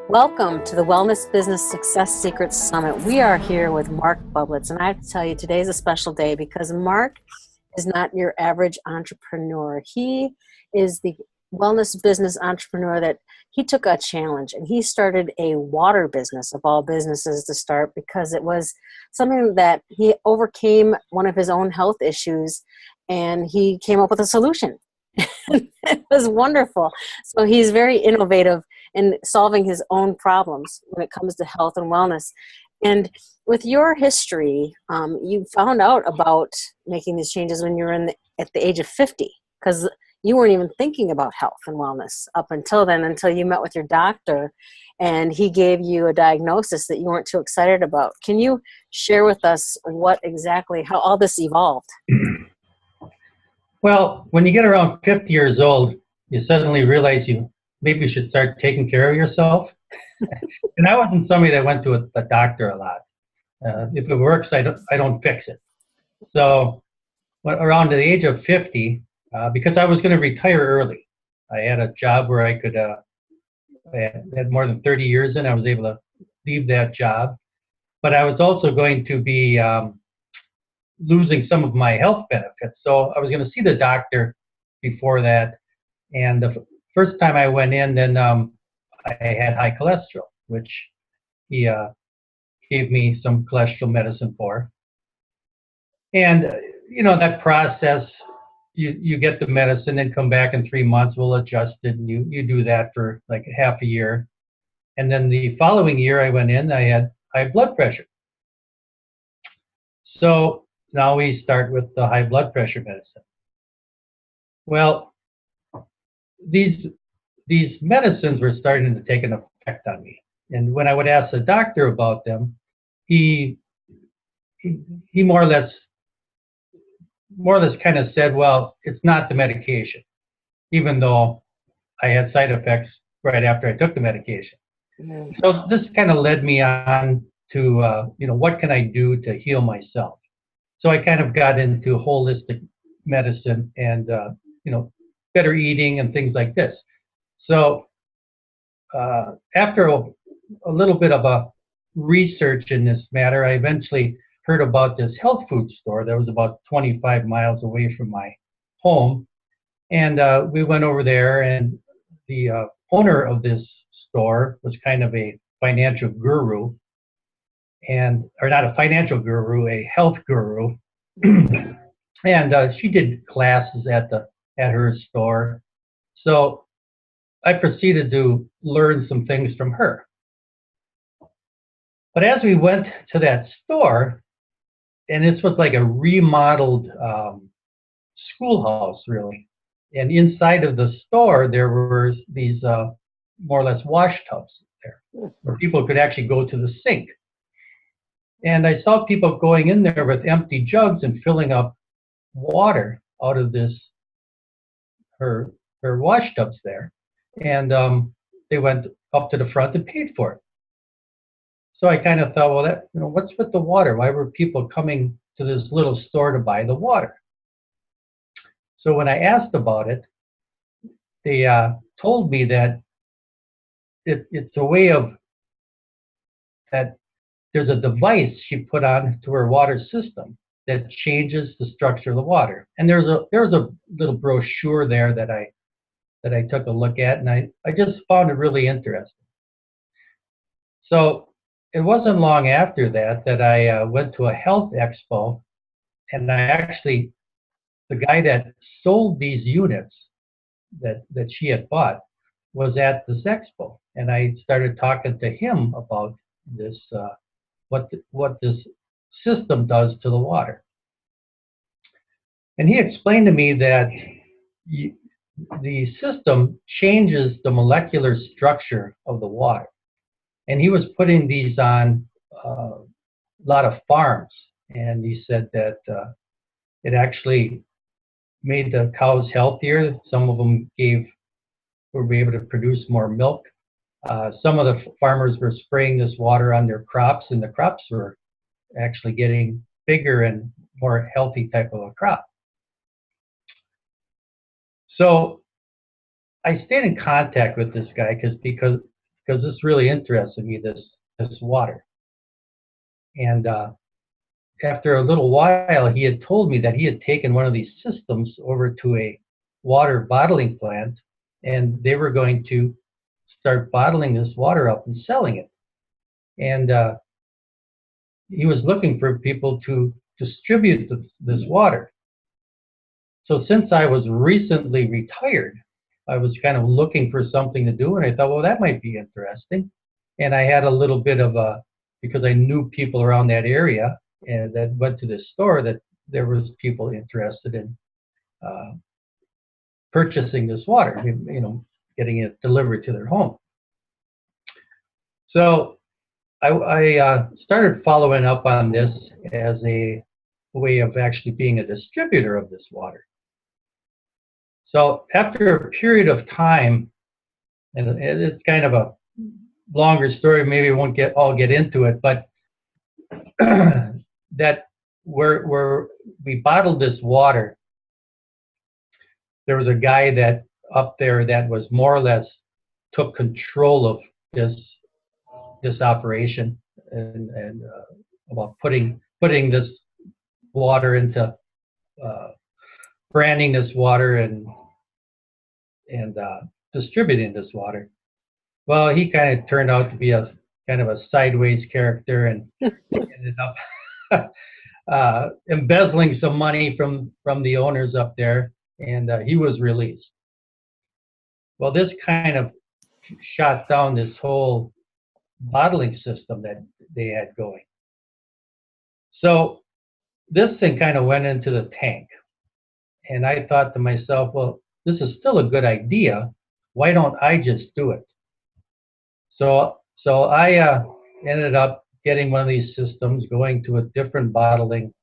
Welcome to the Wellness Business Success Secrets Summit. We are here with Mark Bublitz, and I have to tell you, today is a special day because Mark is not your average entrepreneur. He is the wellness business entrepreneur that he took a challenge and he started a water business, of all businesses to start, because it was something that he overcame one of his own health issues and he came up with a solution. It was wonderful. So he's very innovative in solving his own problems when it comes to health and wellness. And with your history, you found out about making these changes when you were at the age of 50, because you weren't even thinking about health and wellness up until then, until you met with your doctor and he gave you a diagnosis that you weren't too excited about. Can you share with us how all this evolved? Well, when you get around 50 years old, you suddenly realize you maybe should start taking care of yourself. And I wasn't somebody that went to a doctor a lot. If it works, I don't fix it. So around the age of 50, because I was going to retire early, I had a job where I could, I had more than 30 years in. I was able to leave that job. But I was also going to be losing some of my health benefits. So I was going to see the doctor before that. And the first time I went in, then I had high cholesterol, which he gave me some cholesterol medicine for. And, that process, you get the medicine and come back in 3 months, we'll adjust it. And you do that for like half a year. And then the following year I went in, I had high blood pressure. So now we start with the high blood pressure medicine. Well, these medicines were starting to take an effect on me. And when I would ask the doctor about them, he more or less kind of said, well, it's not the medication, even though I had side effects right after I took the medication. Mm. So this kind of led me on to, what can I do to heal myself? So I kind of got into holistic medicine and, better eating and things like this. So after a little bit of a research in this matter, I eventually heard about this health food store that was about 25 miles away from my home. And we went over there, and the owner of this store was kind of a financial guru, or not a financial guru, a health guru. And she did classes at her store. So I proceeded to learn some things from her. But as we went to that store, and this was like a remodeled schoolhouse, really. And inside of the store, there were these more or less wash tubs there, where people could actually go to the sink. And I saw people going in there with empty jugs and filling up water out of her wash tubs there. And they went up to the front and paid for it. So I kind of thought, well, what's with the water? Why were people coming to this little store to buy the water? So when I asked about it, they told me that it's a way of that there's a device she put on to her water system that changes the structure of the water. And there's a little brochure there that I took a look at, and I just found it really interesting. So it wasn't long after that I went to a health expo, and the guy that sold these units that she had bought was at this expo, and I started talking to him about this, what this system does to the water. And he explained to me that the system changes the molecular structure of the water. And he was putting these on a lot of farms. And he said that it actually made the cows healthier. Some of them were able to produce more milk. Some of the farmers were spraying this water on their crops, and the crops were actually getting bigger and more healthy type of a crop. So I stayed in contact with this guy because because this really interested me, this water. And after a little while, he had told me that he had taken one of these systems over to a water bottling plant, and they were going to start bottling this water up and selling it. And he was looking for people to distribute this water. So since I was recently retired, I was kind of looking for something to do, and I thought, well, that might be interesting. And I had a little bit of because I knew people around that area, and that went to this store, that there was people interested in purchasing this water, getting it delivered to their home. So I started following up on this as a way of actually being a distributor of this water. So after a period of time, and it's kind of a longer story, maybe we won't all get into it, but that where we bottled this water, there was a guy that up there that was more or less took control of this operation, and about putting this water into branding this water and distributing this water. Well, he kind of turned out to be a kind of a sideways character, and ended up embezzling some money from the owners up there, and he was released. Well, this kind of shot down this whole bottling system that they had going. So this thing kind of went into the tank, and I thought to myself, well, this is still a good idea. Why don't I just do it? So I ended up getting one of these systems, going to a different bottling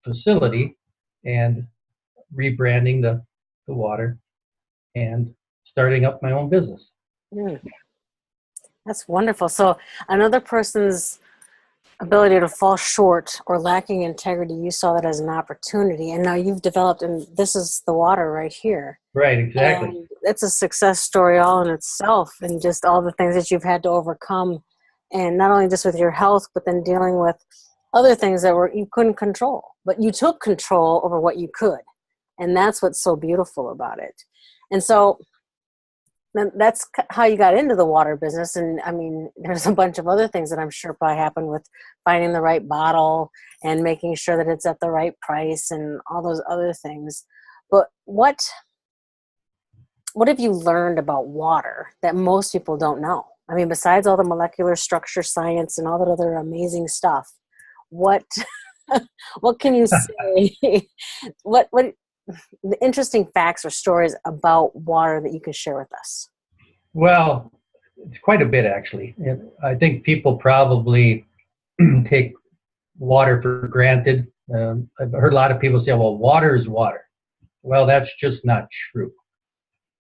facility, and rebranding the water, and starting up my own business. That's wonderful. So another person's ability to fall short or lacking integrity, you saw that as an opportunity, and now you've developed, and this is the water right here. Right, exactly. And it's a success story all in itself, and just all the things that you've had to overcome, and not only just with your health, but then dealing with other things that you couldn't control, but you took control over what you could, and that's what's so beautiful about it. And so that's how you got into the water business. And I mean, there's a bunch of other things that I'm sure probably happened with finding the right bottle and making sure that it's at the right price and all those other things. But what have you learned about water that most people don't know? I mean, besides all the molecular structure science and all that other amazing stuff, what can you say? What the interesting facts or stories about water that you can share with us? Well, it's quite a bit, actually. I think people probably take water for granted. I've heard a lot of people say, well, water is water. Well, that's just not true.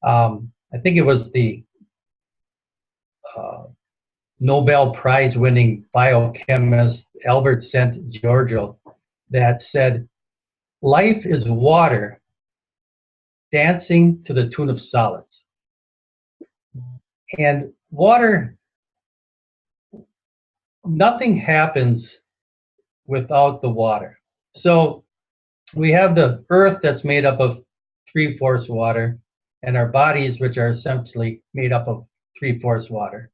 I think it was the Nobel Prize winning biochemist Albert St. Giorgio that said, life is water dancing to the tune of solids. And water, nothing happens without the water. So we have the earth that's made up of 3/4 water, and our bodies, which are essentially made up of 3/4 water.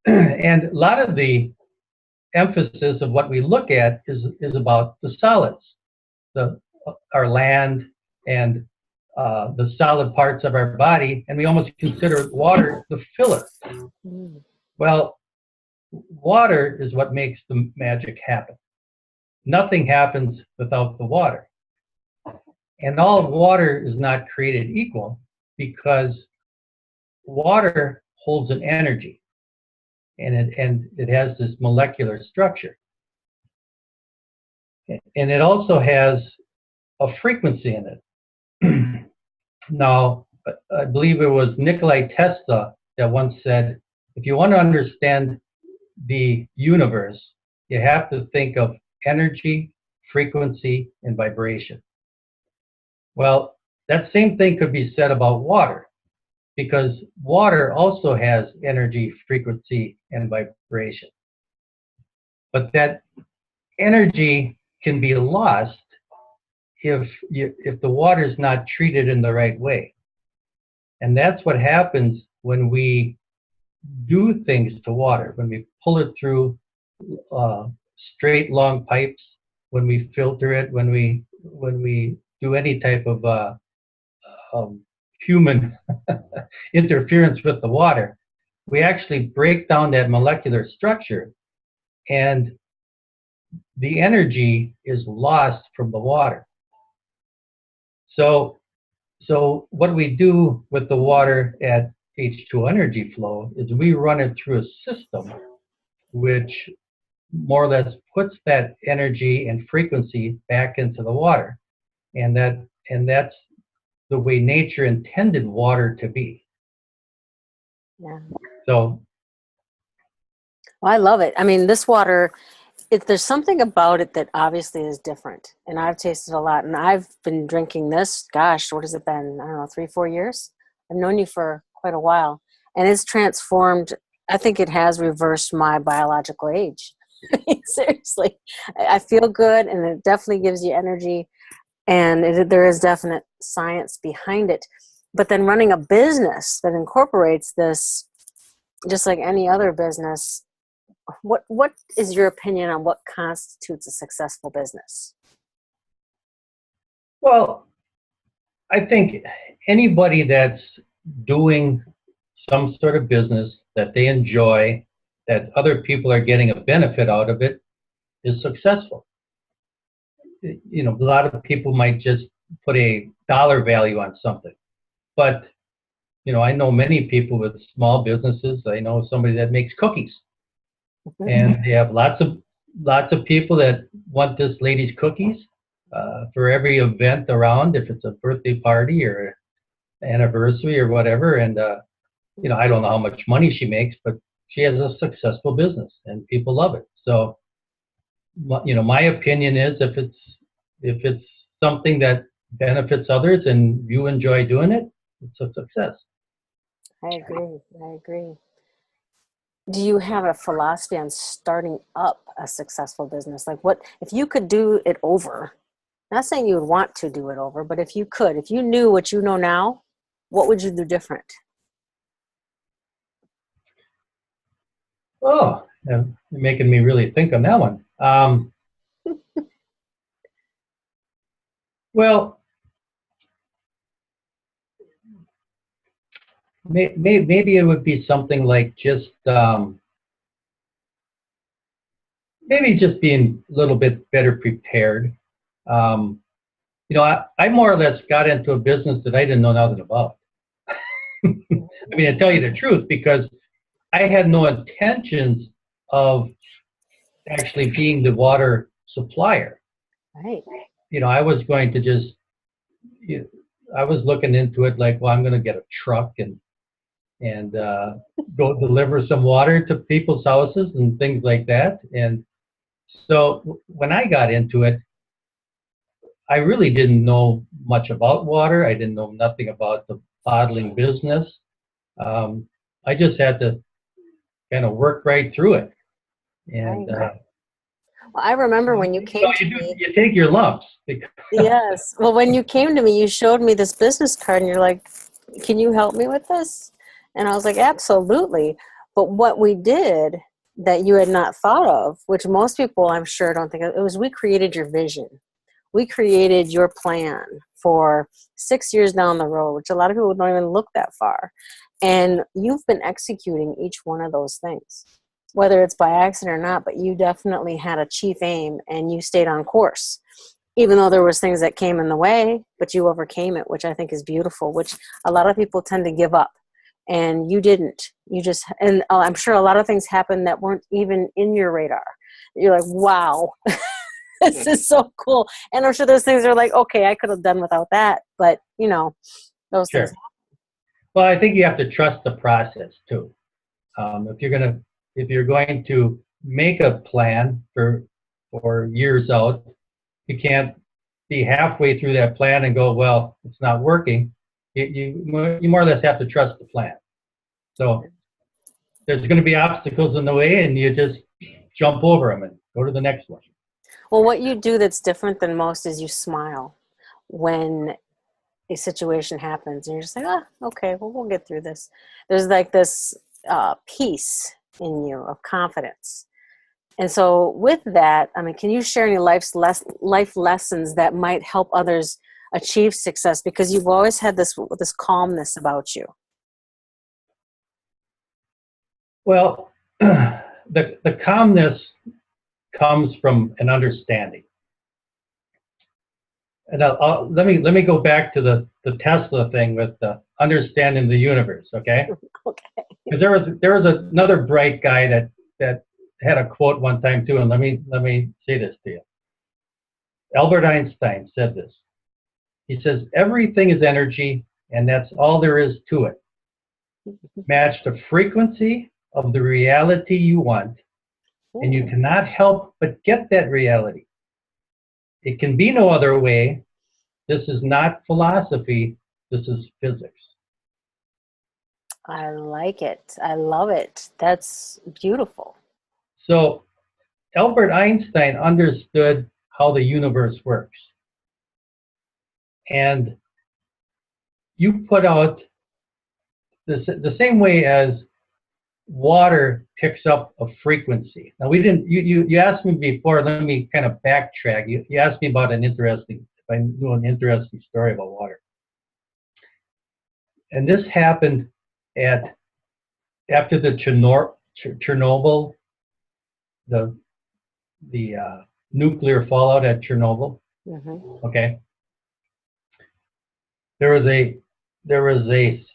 And a lot of the emphasis of what we look at is about the solids, our land and the solid parts of our body, and we almost consider water the filler. Well, water is what makes the magic happen. Nothing happens without the water. And all of water is not created equal, because water holds an energy, and it has this molecular structure. And it also has a frequency in it. Now, I believe it was Nikola Tesla that once said, if you want to understand the universe, you have to think of energy, frequency, and vibration. Well, that same thing could be said about water, because water also has energy, frequency, and vibration. But that energy can be lost if the water is not treated in the right way. And that's what happens when we do things to water, when we pull it through straight, long pipes, when we filter it, when we do any type of human interference with the water, we actually break down that molecular structure, and the energy is lost from the water. So what we do with the water at H2O Energy Flow is we run it through a system which more or less puts that energy and frequency back into the water. And that's the way nature intended water to be. Yeah. So, Well, I love it. I mean, this water, there's something about it that obviously is different. And I've tasted a lot. And I've been drinking this, gosh, what has it been? I don't know, 3-4 years? I've known you for quite a while. And it's transformed. I think it has reversed my biological age. Seriously. I feel good, and it definitely gives you energy. And there is definite science behind it. But then running a business that incorporates this, just like any other business, what is your opinion on what constitutes a successful business? well, I think anybody that's doing some sort of business that they enjoy, that other people are getting a benefit out of it, is successful. You know, a lot of people might just put a dollar value on something. But, you know, I know many people with small businesses. I know somebody that makes cookies. And they have lots of people that want this lady's cookies for every event around, if it's a birthday party or anniversary or whatever. And, you know, I don't know how much money she makes, but she has a successful business and people love it. So, you know, my opinion is if it's something that benefits others and you enjoy doing it, it's a success. I agree. Do you have a philosophy on starting up a successful business? Like, what if you could do it over? Not saying you would want to do it over, but if you could, if you knew what you know now, what would you do different? Oh, you're making me really think on that one. Well, maybe it would be something like just maybe just being a little bit better prepared. You know, I more or less got into a business that I didn't know nothing about. I mean, to tell you the truth, because I had no intentions of actually being the water supplier. Right. You know, I was going to just, you know, I was looking into it like, well, I'm going to get a truck and go deliver some water to people's houses and things like that. And so when I got into it, I really didn't know much about water. I didn't know nothing about the bottling business. I just had to kind of work right through it. And Well, I remember when you came to me. You take your lumps. Yes. Well, when you came to me, you showed me this business card and you're like, can you help me with this? And I was like, absolutely. But what we did that you had not thought of, which most people I'm sure don't think of, it was we created your vision. We created your plan for 6 years down the road, which a lot of people don't even look that far. And you've been executing each one of those things, whether it's by accident or not, but you definitely had a chief aim and you stayed on course, even though there was things that came in the way, but you overcame it, which I think is beautiful, which a lot of people tend to give up. And you didn't. You just, and I'm sure a lot of things happened that weren't even in your radar. You're like, wow, this is so cool. And I'm sure those things are like, okay, I could have done without that. But, you know, those Sure. things. Well, I think you have to trust the process too. If you're going to make a plan for years out, you can't be halfway through that plan and go, well, it's not working. You more or less have to trust the plan. So there's going to be obstacles in the way, and you just jump over them and go to the next one. Well, what you do that's different than most is you smile when a situation happens, and you're just like, okay, well, we'll get through this. There's like this peace in you of confidence. And so with that, I mean, can you share any life lessons that might help others achieve success? Because you've always had this calmness about you. Well, the calmness comes from an understanding. And let me go back to the Tesla thing with the understanding the universe, okay? Okay. Because there was another bright guy that had a quote one time too, and let me say this to you. Albert Einstein said this. He says, everything is energy, and that's all there is to it. Match the frequency of the reality you want, and you cannot help but get that reality. It can be no other way. This is not philosophy. This is physics. I like it. I love it. That's beautiful. So Albert Einstein understood how the universe works. And you put out the same way as water picks up a frequency. Now you asked me before, let me kind of backtrack. You asked me about if I knew an interesting story about water. And this happened after the Chernobyl, the nuclear fallout at Chernobyl. Mm-hmm. Okay. There was a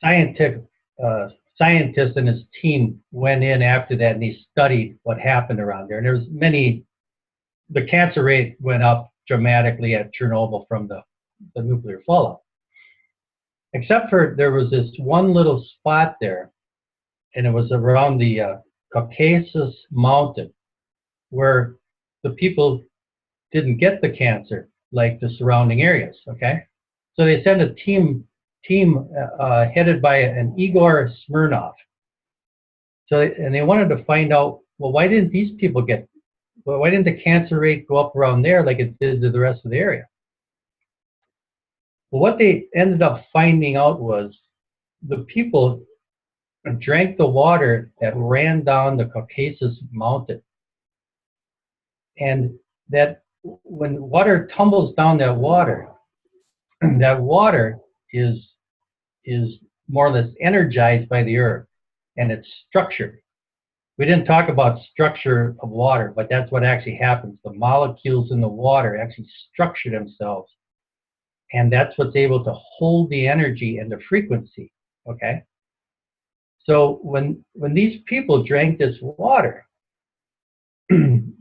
scientist and his team went in after that, and he studied what happened around there. And the cancer rate went up dramatically at Chernobyl from the nuclear fallout. Except for there was this one little spot there, and it was around the Caucasus Mountain, where the people didn't get the cancer like the surrounding areas, okay? So they sent a team headed by an Igor Smirnov. And they wanted to find out, well, why didn't the cancer rate go up around there like it did to the rest of the area? Well, what they ended up finding out was the people drank the water that ran down the Caucasus Mountain. And that when water tumbles down that water is more or less energized by the earth, and it's structured. We didn't talk about structure of water, but that's what actually happens. The molecules in the water actually structure themselves, and that's what's able to hold the energy and the frequency, okay? So when these people drank this water,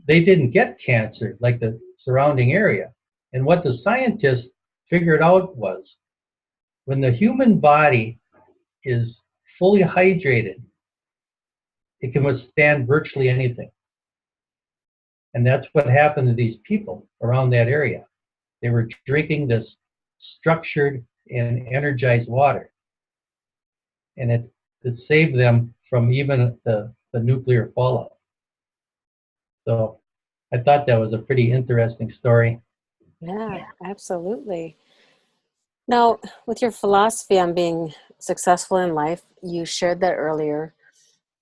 they didn't get cancer like the surrounding area. And what the scientists figured out was when the human body is fully hydrated, it can withstand virtually anything. And that's what happened to these people around that area. They were drinking this structured and energized water. And it saved them from even the nuclear fallout. So I thought that was a pretty interesting story. Yeah, absolutely. Now, with your philosophy on being successful in life, you shared that earlier,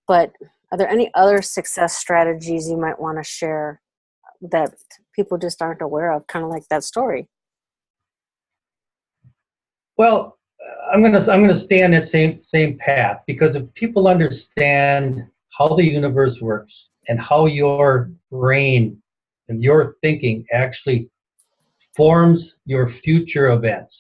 but are there any other success strategies you might want to share that people just aren't aware of, kind of like that story? Well, I'm gonna stay on that same path, because if people understand how the universe works and how your brain and your thinking actually forms your future events.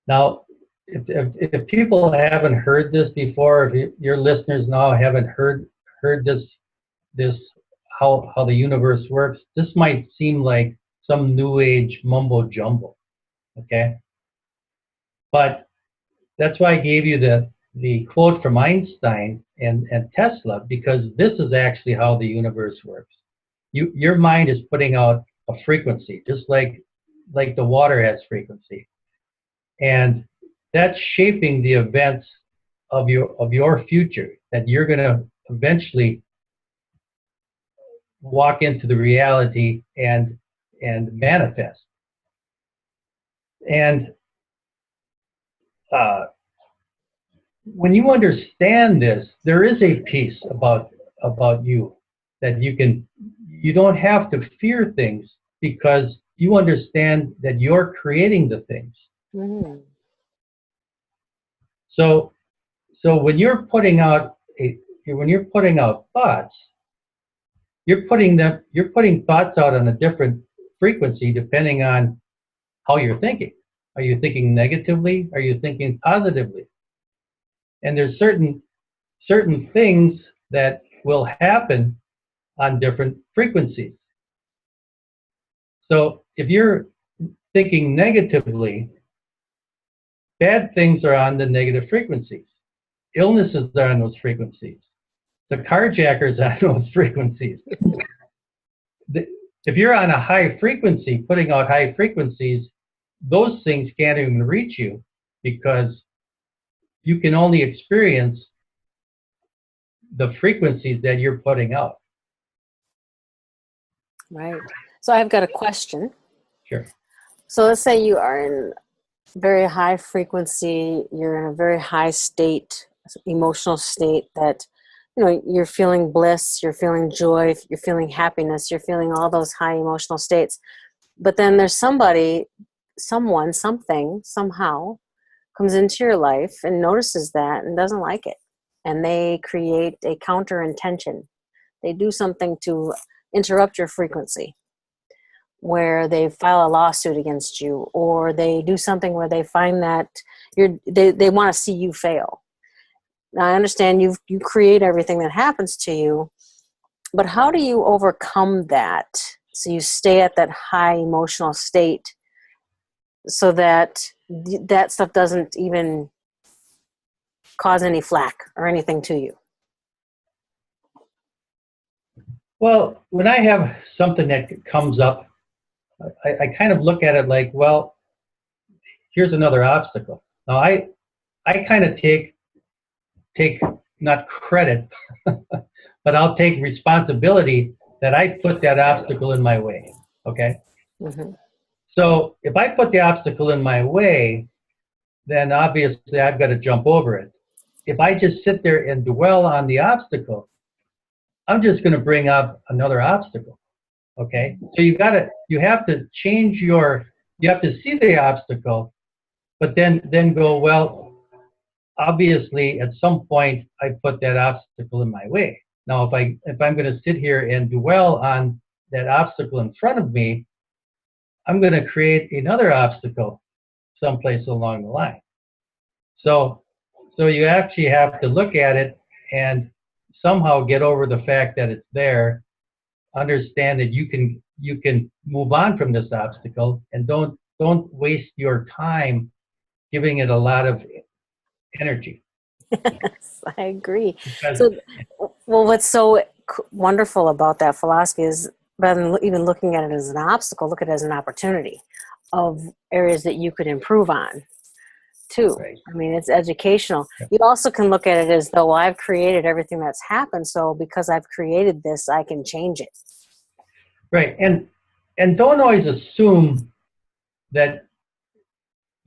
Now, if people haven't heard this before, if your listeners now haven't heard this how the universe works, this might seem like some new age mumbo jumbo, okay? But that's why I gave you the quote from Einstein and Tesla, because this is actually how the universe works. Your mind is putting out a frequency, just like the water has frequency. And that's shaping the events of your future that you're going to eventually walk into the reality and manifest. And when you understand this, there is a piece about you that you don't have to fear things because you understand that you're creating the things. Mm-hmm. So when you're putting out thoughts, you're putting thoughts out on a different frequency depending on how you're thinking. Are you thinking negatively? Are you thinking positively? And there's certain things that will happen on different frequencies. So if you're thinking negatively, bad things are on the negative frequencies. Illnesses are on those frequencies. The carjackers are on those frequencies. If you're on a high frequency, putting out high frequencies, those things can't even reach you because you can only experience the frequencies that you're putting out. Right. So I've got a question. Sure. So let's say you are in very high frequency, you're in a very high state, emotional state that, you're feeling bliss, you're feeling joy, you're feeling happiness, you're feeling all those high emotional states. But then there's someone, something, somehow comes into your life and notices that and doesn't like it. And they create a counter intention. They do something to interrupt your frequency, where they file a lawsuit against you, or they do something where they find that they want to see you fail. Now, I understand you create everything that happens to you, but how do you overcome that so you stay at that high emotional state so that that stuff doesn't even cause any flack or anything to you? Well, when I have something that comes up, I kind of look at it like, well, here's another obstacle. Now, I kind of take not credit, but I'll take responsibility that I put that obstacle in my way, okay? Mm-hmm. So if I put the obstacle in my way, then obviously I've got to jump over it. If I just sit there and dwell on the obstacle, I'm just going to bring up another obstacle, okay? So you have to you have to see the obstacle, but then go, well, obviously at some point I put that obstacle in my way. Now, if I'm going to sit here and dwell on that obstacle in front of me, I'm going to create another obstacle someplace along the line. So you actually have to look at it and somehow get over the fact that it's there, understand that you can move on from this obstacle, and don't waste your time giving it a lot of energy. Yes, I agree. Because, So, well, what's so wonderful about that philosophy is, rather than even looking at it as an obstacle, look at it as an opportunity of areas that you could improve on too. right. I mean, it's educational. You also can look at it as though, well, I've created everything that's happened, so because I've created this, I can change it. Right. And don't always assume that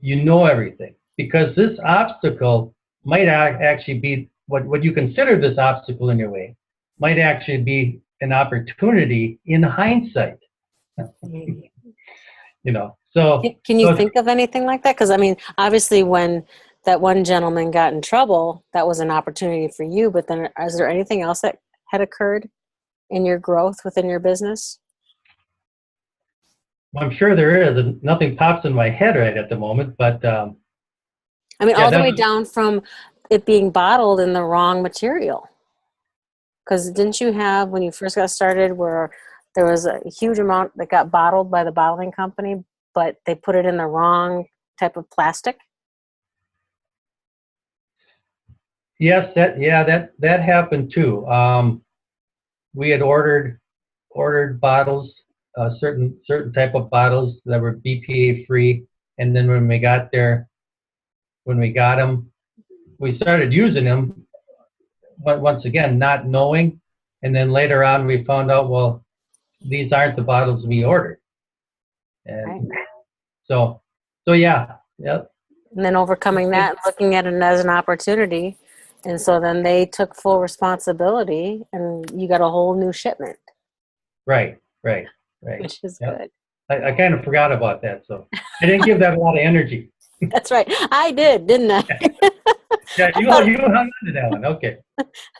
you know everything, because this obstacle might actually be what you consider this obstacle in your way might actually be an opportunity in hindsight. So Can you think of anything like that? Because I mean, obviously, when that one gentleman got in trouble, that was an opportunity for you. But then, is there anything else that had occurred in your growth within your business? I'm sure there is, and nothing pops in my head right at the moment. But I mean, yeah, all the way down from it being bottled in the wrong material. Because didn't you have, when you first got started, where there was a huge amount that got bottled by the bottling company, but they put it in the wrong type of plastic? yes, that happened too. We had ordered bottles, certain type of bottles that were BPA free, and then when we got there, when we got them. We started using them, but once again, not knowing. And then later on, we found out, well, these aren't the bottles we ordered. And Right. so yeah, yep. And then overcoming that and looking at it as an opportunity. And so then they took full responsibility and you got a whole new shipment, Right. which is Yep. good. I kind of forgot about that, so I didn't give that a lot of energy. That's right. I did, didn't I? Yeah, you hung on to that one. Okay.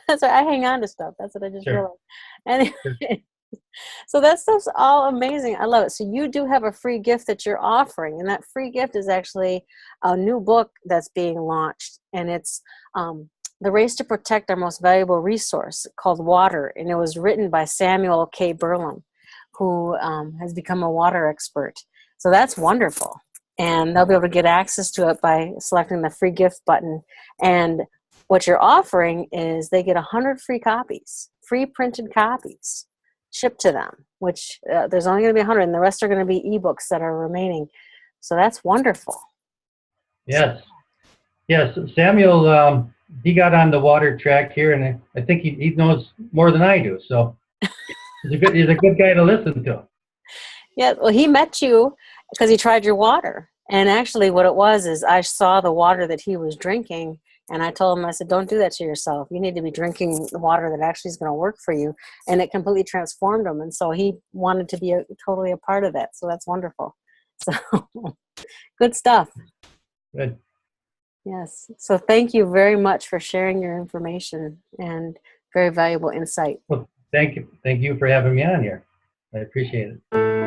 That's right. I hang on to stuff. That's what I just Sure. realized. Sure. Anyway, so that stuff's all amazing. I love it. So you do have a free gift that you're offering, and that free gift is actually a new book that's being launched, and it's The Race to Protect Our Most Valuable Resource, called Water, and it was written by Samuel K. Burlum, who has become a water expert. So that's wonderful. And they'll be able to get access to it by selecting the free gift button. And what you're offering is they get 100 free copies, free printed copies shipped to them, which there's only going to be 100, and the rest are going to be ebooks that are remaining. So that's wonderful. Yes. Samuel, he got on the water track here, and I think he knows more than I do. So he's a good guy to listen to. Yeah, well, he met you because he tried your water. And actually what it was is I saw the water that he was drinking, and I told him, I said, don't do that to yourself. You need to be drinking the water that actually is going to work for you. And it completely transformed him. And so he wanted to be totally a part of that. So that's wonderful. So good stuff. Good. Yes. So thank you very much for sharing your information and very valuable insight. Well, thank you for having me on here. I appreciate it.